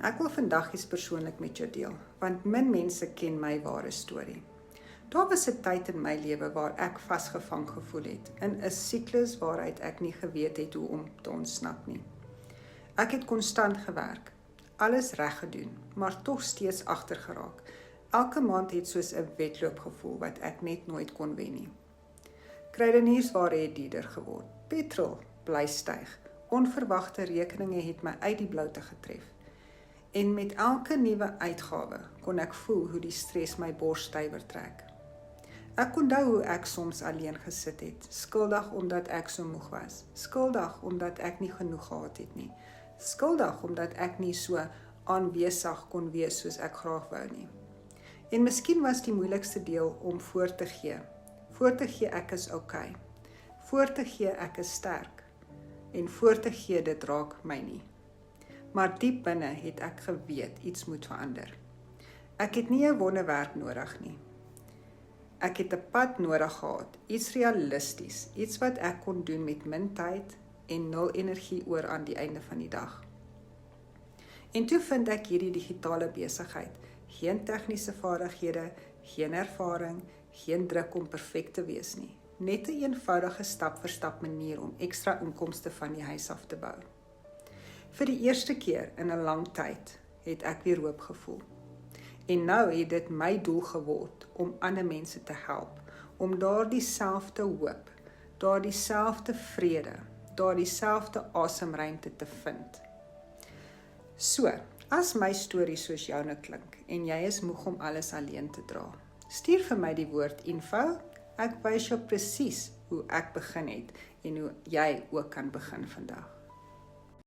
Ek wil vandag iets persoonlik met jou deel, want min mense ken my ware storie. Daar was 'n tyd in my lewe waar ek vasgevang gevoel het, in 'n siklus waaruit ek nie geweet het hoe om te ontsnap nie. Ek het konstant gewerk, alles reg gedoen, maar tog steeds agtergeraak. Elke maand het soos 'n wedloop gevoel wat ek net nooit kon wen nie. Kruideniersware het duurder geword, petrol bly styg, onverwagte rekeninge het my uit die bloute getref. En met elke nuwe uitgawe kon ek voel hoe die stres my bors stywer trek. Ek onthou hoe ek soms alleen gesit het, skuldig omdat ek so moeg was, skuldig omdat ek nie genoeg gehad het nie, skuldig omdat ek nie so aanwesig kon wees soos ek graag wou nie. En miskien was die moeilikste deel om voor te gee ek is okay, voor te gee ek is sterk, en voor te gee dit raak my nie. Maar diep binne het ek geweet iets moet verander. Ek het nie 'n wonderwerk nodig nie. Ek het 'n pad nodig gehad, iets realisties, iets wat ek kon doen met min tyd en 0 energie oor aan die einde van die dag. En toe vind ek hierdie digitale besigheid, geen tegniese vaardighede, geen ervaring, geen druk om perfek te wees nie. Net 'n eenvoudige stap-vir-stap manier om ekstra inkomste van die huis af te bou. Vir die eerste keer in 'n lang tyd het ek weer hoop gevoel. En nou het dit my doel geword om ander mense te help, om daardie selfde hoop, daardie selfde vrede, daardie selfde asemruimte te vind. So, as my storie soos joune klink en jy is moeg om alles alleen te dra, stuur vir my die woord info, ek wys jou presies hoe ek begin het en hoe jy ook kan begin vandag.